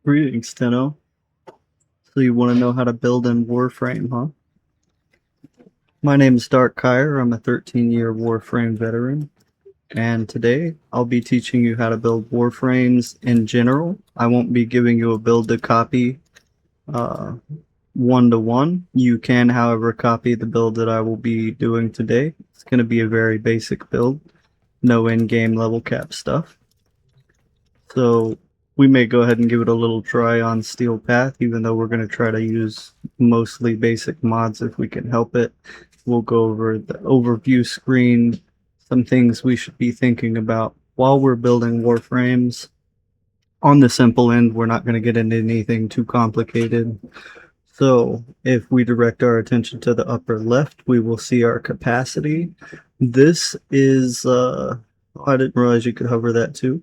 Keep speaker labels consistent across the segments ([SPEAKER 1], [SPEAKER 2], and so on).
[SPEAKER 1] Greetings, Tenno. So you want to know how to build in Warframe, huh? My name is Dark Kyer. I'm a 13-year Warframe veteran, and today I'll be teaching you how to build Warframes in general. I won't be giving you a build to copy uh, one-to-one. You can, however, copy the build that I will be doing today. It's going to be a very basic build, no in-game level cap stuff. So we may go ahead and give it a little try on Steel Path, even though we're going to try to use mostly basic mods if we can help it. We'll go over the overview screen, some things we should be thinking about while we're building Warframes. On the simple end, we're not going to get into anything too complicated. So if we direct our attention to the upper left, we will see our capacity. This is, I didn't realize you could hover that too.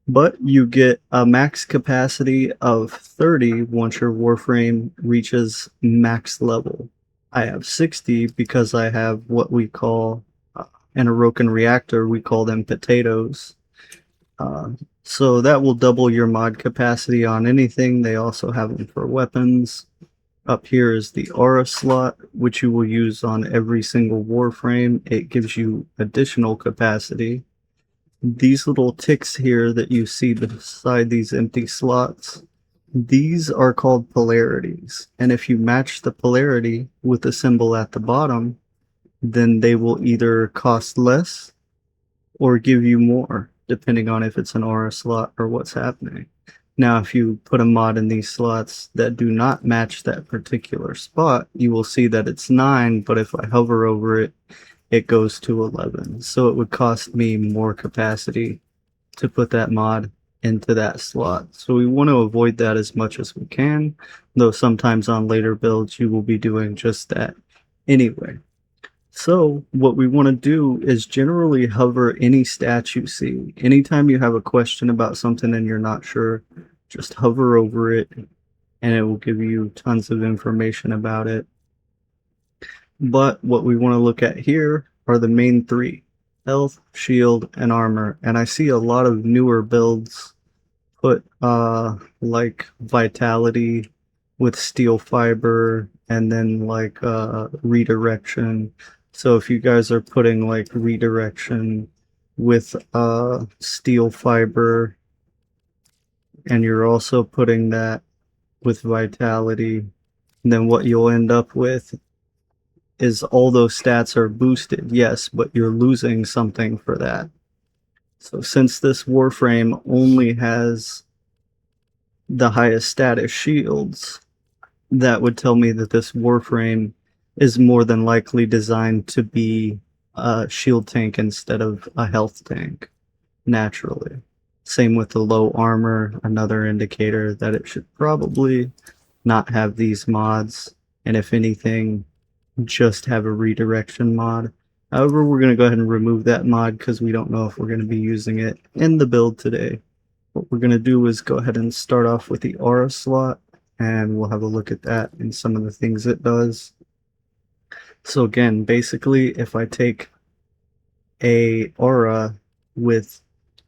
[SPEAKER 1] But you get a max capacity of 30 once your Warframe reaches max level. I have 60 because I have what we call an Orokin reactor. We call them potatoes. Uh, so that will double your mod capacity on anything. They also have them for weapons. Up here is the aura slot, which you will use on every single Warframe. It gives you additional capacity. These little ticks here that you see beside these empty slots, these are called polarities. And if you match the polarity with the symbol at the bottom, then they will either cost less or give you more, depending on if it's an aura slot or what's happening. Now, if you put a mod in these slots that do not match that particular spot, you will see that it's 9, but if I hover over it, it goes to 11. So it would cost me more capacity to put that mod into that slot. So we want to avoid that as much as we can, though sometimes on later builds you will be doing just that anyway. So what we want to do is generally hover any stat you see. Anytime you have a question about something and you're not sure, just hover over it and it will give you tons of information about it. But what we want to look at here are the main three: health, shield, and armor. And I see a lot of newer builds put like vitality with steel fiber and then like redirection. So if you guys are putting like redirection with steel fiber and you're also putting that with vitality, then what you'll end up with is all those stats are boosted, yes, but you're losing something for that. So since this Warframe only has the highest status shields, that would tell me that this Warframe is more than likely designed to be a shield tank instead of a health tank, naturally. Same with the low armor, another indicator that it should probably not have these mods, and if anything, just have a redirection mod. However, we're going to go ahead and remove that mod because we don't know if we're going to be using it in the build today. What we're going to do is go ahead and start off with the aura slot, and we'll have a look at that and some of the things it does. So again, basically, if I take a aura with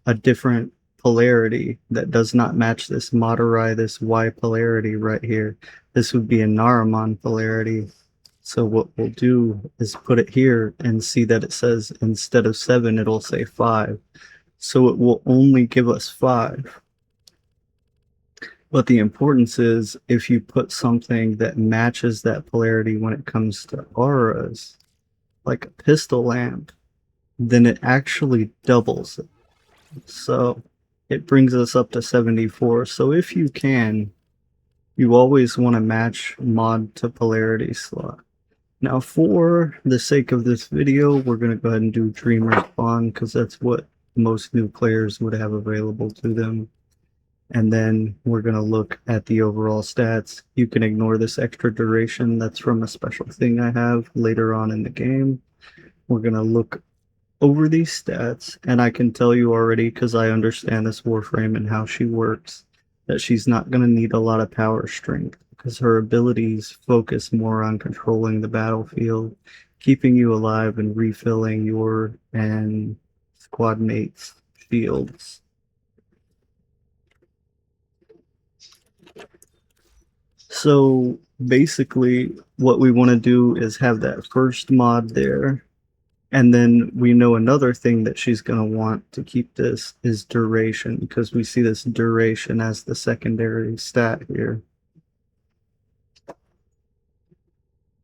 [SPEAKER 1] a different polarity that does not match this Madurai, this Y polarity right here, this would be a Naramon polarity. So what we'll do is put it here and see that it says instead of 7, it'll say 5. So it will only give us 5. But the importance is if you put something that matches that polarity when it comes to auras, like a pistol lamp, then it actually doubles it. So it brings us up to 74. So if you can, you always want to match mod to polarity slot. Now, for the sake of this video, we're going to go ahead and do Dreamer Spawn because that's what most new players would have available to them. And then we're going to look at the overall stats. You can ignore this extra duration. That's from a special thing I have later on in the game. We're going to look over these stats, and I can tell you already, because I understand this Warframe and how she works, that she's not going to need a lot of power strength because her abilities focus more on controlling the battlefield, keeping you alive, and refilling your and squad mates' shields. So basically what we want to do is have that first mod there, and then we know another thing that she's going to want to keep this is duration, because we see this duration as the secondary stat here.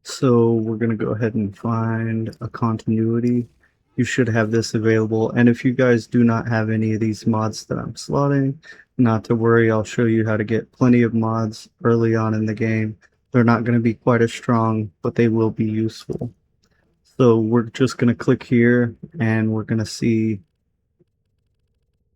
[SPEAKER 1] So we're going to go ahead and find a continuity. You should have this available, and if you guys do not have any of these mods that I'm slotting, not to worry, I'll show you how to get plenty of mods early on in the game. They're not going to be quite as strong, but they will be useful. So we're just going to click here, and we're going to see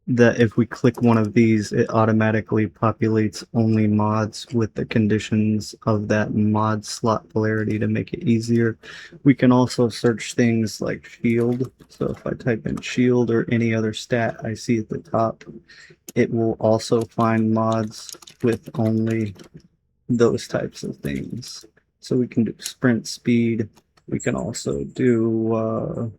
[SPEAKER 1] that if we click one of these, it automatically populates only mods with the conditions of that mod slot polarity to make it easier. We can also search things like shield. So if I type in shield or any other stat I see at the top, it will also find mods with only those types of things. So we can do sprint speed. We can also do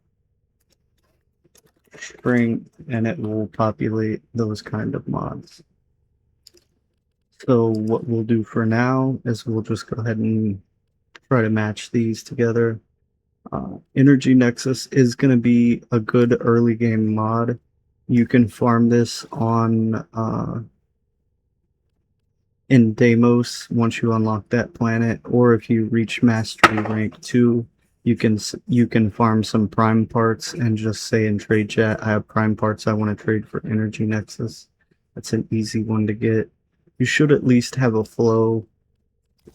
[SPEAKER 1] strength, and it will populate those kind of mods. So what we'll do for now is we'll just go ahead and try to match these together. Energy Nexus is going to be a good early game mod. You can farm this on in Deimos once you unlock that planet, or if you reach Mastery Rank 2, you can farm some prime parts and just say in trade chat, I have prime parts I want to trade for Energy Nexus. That's an easy one to get. You should at least have a flow,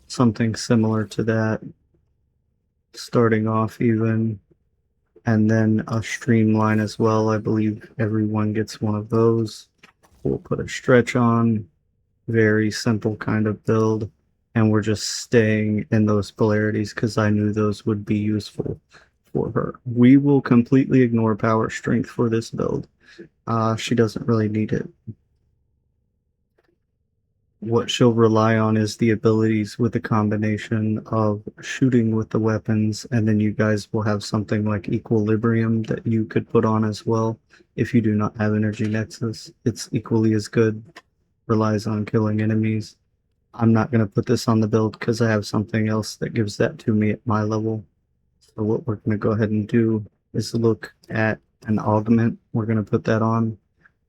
[SPEAKER 1] something similar to that, starting off even, and then a streamline as well. I believe everyone gets one of those. We'll put a stretch on, very simple kind of build, and we're just staying in those polarities because I knew those would be useful for her. We will completely ignore power strength for this build. She doesn't really need it. What she'll rely on is the abilities with a combination of shooting with the weapons, and then you guys will have something like equilibrium that you could put on as well. If you do not have Energy Nexus, it's equally as good. Relies on killing enemies. I'm not going to put this on the build because I have something else that gives that to me at my level. So what we're going to go ahead and do is look at an augment. We're going to put that on.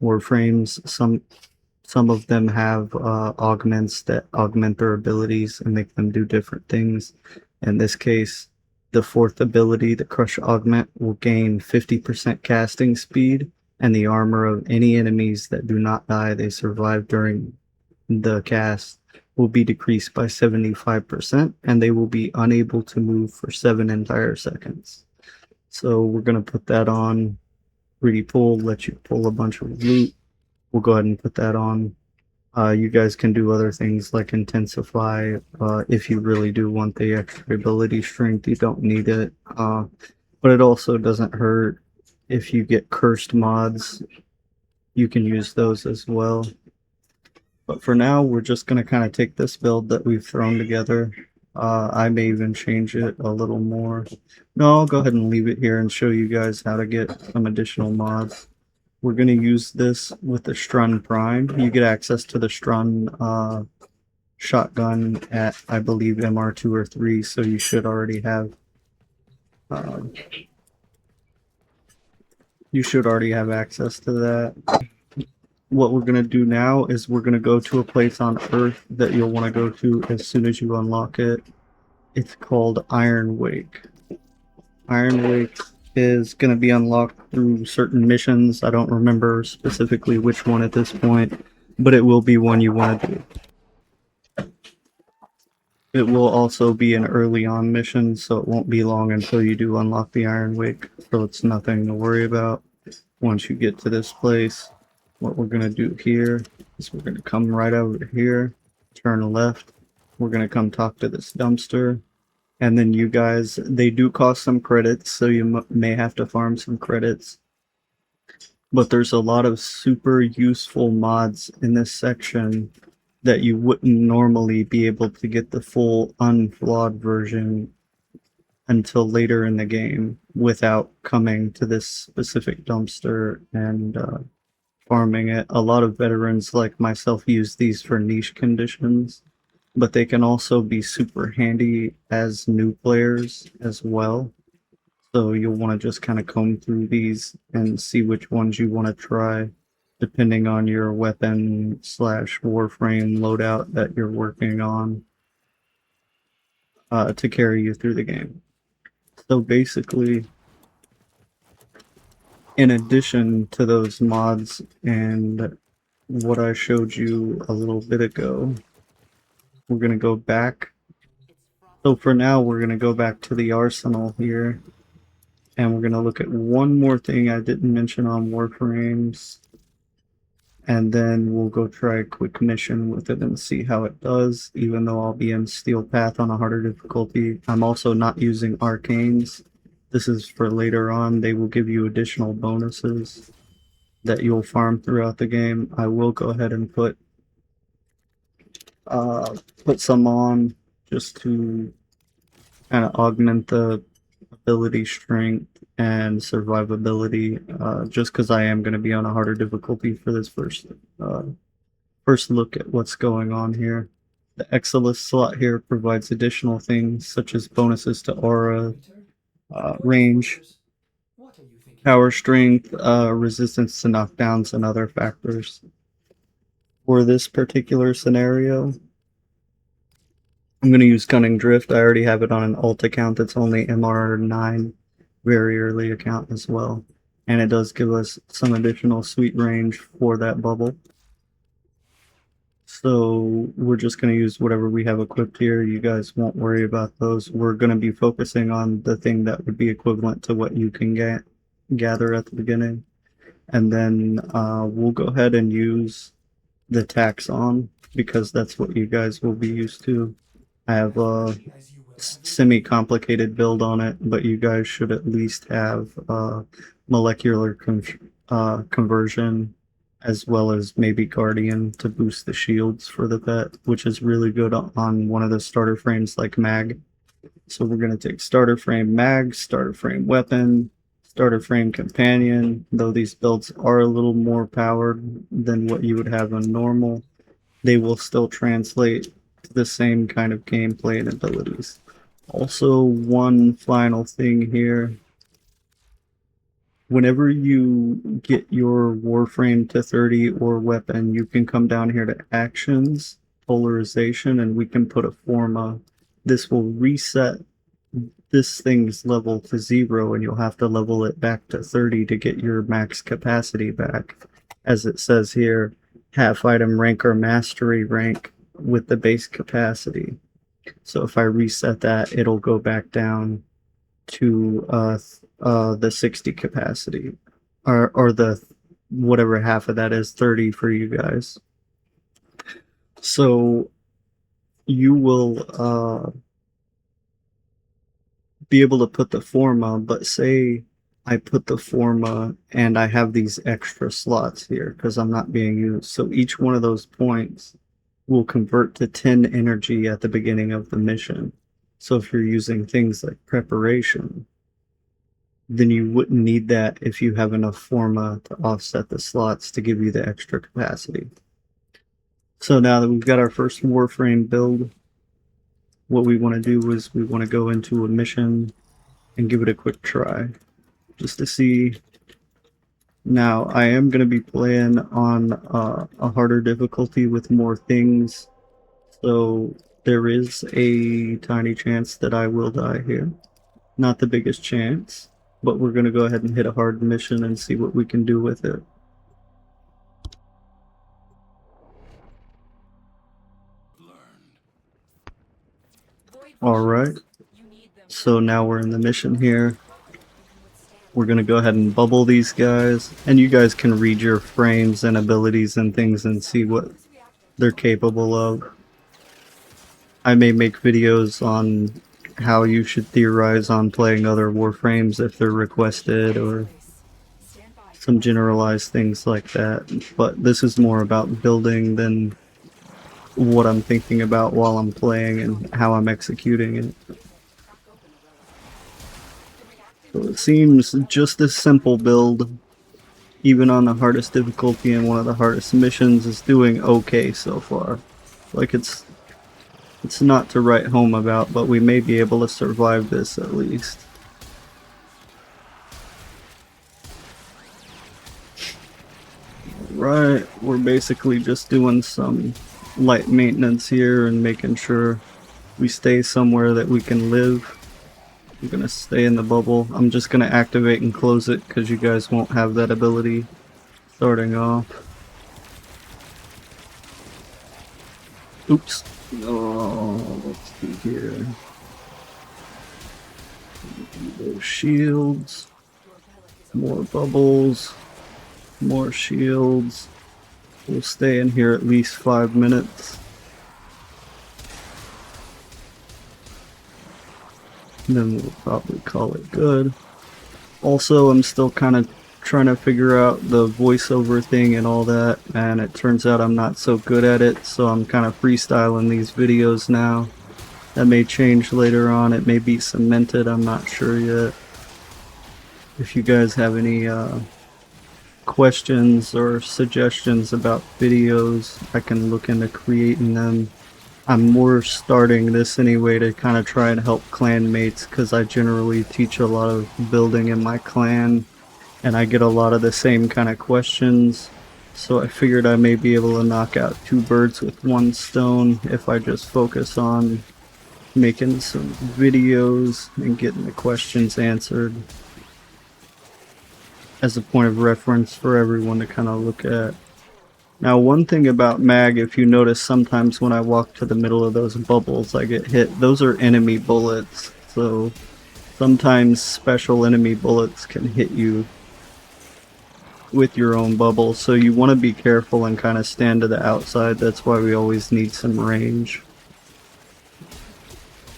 [SPEAKER 1] Warframes, some of them have augments that augment their abilities and make them do different things. In this case, the fourth ability, the Crush Augment, will gain 50% casting speed, and the armor of any enemies that do not die they survive during the cast will be decreased by 75%, and they will be unable to move for 7 entire seconds. So we're going to put that on. Greedy Pull, let you pull a bunch of loot. We'll go ahead and put that on. You guys can do other things like Intensify if you really do want the extra ability strength. You don't need it. But it also doesn't hurt if you get cursed mods. You can use those as well. But for now, we're just going to kind of take this build that we've thrown together. I may even change it a little more. No, I'll go ahead and leave it here and show you guys how to get some additional mods. We're going to use this with the Strun Prime. You get access to the Strun shotgun at, I believe, MR2 or 3, so you should already have access to that. What we're going to do now is we're going to go to a place on Earth that you'll want to go to as soon as you unlock it. It's called Iron Wake. Iron Wake is going to be unlocked through certain missions. I don't remember specifically which one at this point, but it will be one you want to do. It will also be an early on mission, so it won't be long until you do unlock the Iron Wake, so it's nothing to worry about. Once you get to this place, what we're going to do here is we're going to come right over here, turn left, we're going to come talk to this dumpster. And then you guys, they do cost some credits, so you may have to farm some credits. But there's a lot of super useful mods in this section that you wouldn't normally be able to get the full unflawed version until later in the game without coming to this specific dumpster and farming it. A lot of veterans like myself use these for niche conditions. but they can also be super handy as new players as well. So you'll want to just kind of comb through these and see which ones you want to try, depending on your weapon slash Warframe loadout that you're working on to carry you through the game. So basically, in addition to those mods and what I showed you a little bit ago, we're going to go back. So for now, we're going to go back to the arsenal here, and we're going to look at one more thing I didn't mention on Warframes, and then we'll go try a quick mission with it and see how it does, even though I'll be in Steel Path on a harder difficulty. I'm also not using Arcanes. This is for later on. They will give you additional bonuses that you'll farm throughout the game. I will go ahead and put some on just to kind of augment the ability, strength, and survivability, just because I am going to be on a harder difficulty for this first look at what's going on here. The Exilus slot here provides additional things such as bonuses to aura, range, power strength, resistance to knockdowns, and other factors. For this particular scenario, I'm going to use Cunning Drift. I already have it on an alt account that's only MR9, very early account as well. And it does give us some additional sweet range for that bubble. So we're just going to use whatever we have equipped here. You guys won't worry about those. We're going to be focusing on the thing that would be equivalent to what you can gather at the beginning. And then we'll go ahead and use the tax on, because that's what you guys will be used to. I have a semi-complicated build on it, but you guys should at least have molecular conversion, as well as maybe Guardian to boost the shields for the pet, which is really good on one of the starter frames like Mag. So we're going to take starter frame Mag, starter frame weapon, starter frame companion. Though these builds are a little more powered than what you would have on normal, they will still translate to the same kind of gameplay and abilities. Also, one final thing here. Whenever you get your Warframe to 30 or weapon, you can come down here to actions, polarization, and we can put a forma. This will reset this thing's level to 0, and you'll have to level it back to 30 to get your max capacity back. As it says here, half item rank or mastery rank with the base capacity. So if I reset that, it'll go back down to the 60 capacity, or the whatever half of that is, 30 for you guys. So you will be able to put the forma, but say I put the forma and I have these extra slots here because I'm not being used. So each one of those points will convert to 10 energy at the beginning of the mission. So if you're using things like preparation, then you wouldn't need that if you have enough forma to offset the slots to give you the extra capacity. So now that we've got our first Warframe build, what we want to do is we want to go into a mission and give it a quick try, just to see. Now, I am going to be playing on a harder difficulty with more things, so there is a tiny chance that I will die here. Not the biggest chance, but we're going to go ahead and hit a hard mission and see what we can do with it. Alright, so now we're in the mission here. We're going to go ahead and bubble these guys, and you guys can read your frames and abilities and things and see what they're capable of. I may make videos on how you should theorize on playing other Warframes if they're requested, or some generalized things like that, but this is more about building than what I'm thinking about while I'm playing and how I'm executing it. So it seems just this simple build, even on the hardest difficulty and one of the hardest missions, is doing okay so far. Like, it's It's not to write home about, but we may be able to survive this at least. Right, we're basically just doing some light maintenance here and making sure we stay somewhere that we can live. I'm gonna stay in the bubble. I'm just gonna activate and close it because you guys won't have that ability starting off. Oops. Oh, let's see here. Those shields. More bubbles. More shields. We'll stay in here at least 5 minutes. And then we'll probably call it good. Also, I'm still kind of trying to figure out the voiceover thing and all that, and it turns out I'm not so good at it, so I'm kind of freestyling these videos now. That may change later on, it may be cemented, I'm not sure yet. If you guys have any questions or suggestions about videos, I can look into creating them. I'm more starting this anyway to kind of try and help clan mates, because I generally teach a lot of building in my clan and I get a lot of the same kind of questions, so I figured I may be able to knock out 2 birds with 1 stone if I just focus on making some videos and getting the questions answered as a point of reference for everyone to kind of look at. Now, one thing about mag, if you notice, sometimes when I walk to the middle of those bubbles I get hit. Those are enemy bullets, so sometimes special enemy bullets can hit you with your own bubble, so you want to be careful and kind of stand to the outside. That's why we always need some range.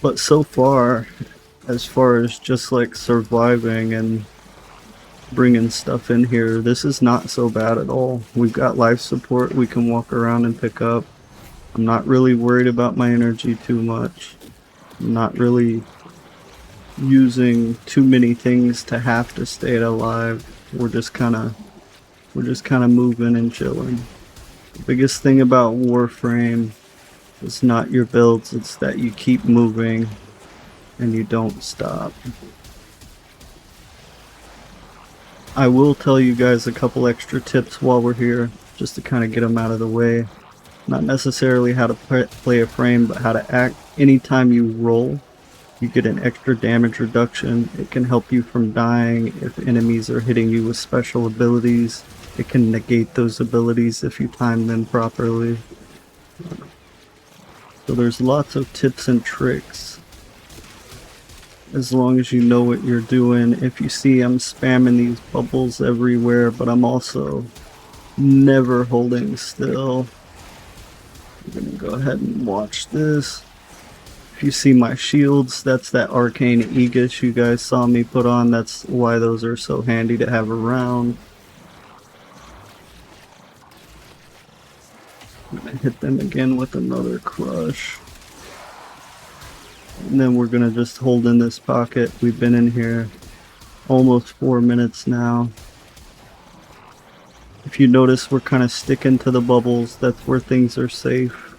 [SPEAKER 1] But so far as just like surviving and bringing stuff in here, this is not so bad at all. We've got life support we can walk around and pick up. I'm not really worried about my energy too much. I'm not really using too many things to have to stay alive. We're just kind of moving and chilling. The biggest thing about Warframe is not your builds, it's that you keep moving and you don't stop. I will tell you guys a couple extra tips while we're here, just to kind of get them out of the way. Not necessarily how to play a frame, but how to act. Anytime you roll, you get an extra damage reduction. It can help you from dying if enemies are hitting you with special abilities. It can negate those abilities if you time them properly. So there's lots of tips and tricks, as long as you know what you're doing. If you see I'm spamming these bubbles everywhere, but I'm also never holding still. I'm gonna go ahead and watch this. If you see my shields, that's that arcane aegis you guys saw me put on. That's why those are so handy to have around. I'm gonna hit them again with another crush. And then we're gonna just hold in this pocket. We've been in here almost 4 minutes now. If you notice, we're kind of sticking to the bubbles. That's where things are safe,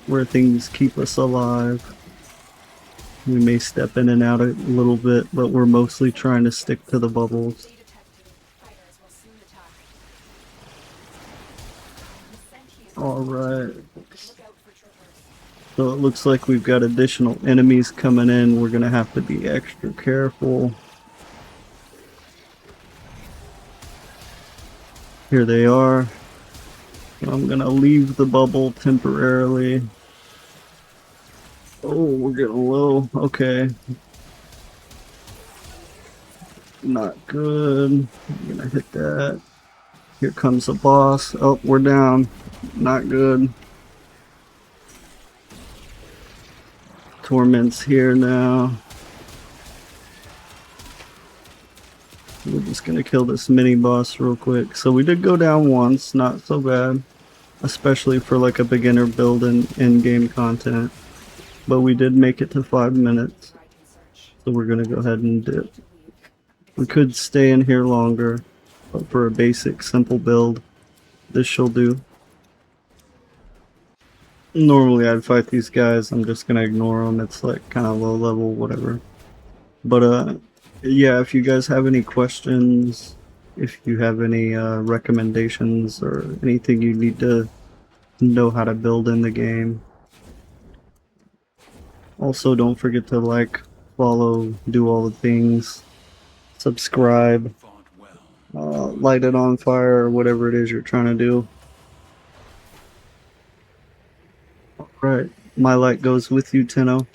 [SPEAKER 1] where things keep us alive. We may step in and out a little bit, but we're mostly trying to stick to the bubbles. Alright. So it looks like we've got additional enemies coming in. We're going to have to be extra careful. Here they are. I'm going to leave the bubble temporarily. Oh, we're getting low. Okay. Not good. I'm going to hit that. Here comes the boss. Oh, we're down. Not good. Torment's here now. We're just gonna kill this mini boss real quick. So we did go down once, not so bad, especially for like a beginner build in in-game content. But we did make it to 5 minutes, so we're gonna go ahead and dip. We could stay in here longer, but for a basic simple build, this shall do. Normally I'd fight these guys, I'm just gonna ignore them, it's like kind of low level, whatever. But yeah, if you guys have any questions, if you have any recommendations or anything you need to know how to build in the game. Also, don't forget to like, follow, do all the things, subscribe, light it on fire, or whatever it is you're trying to do. Alright, my light goes with you, Tenno.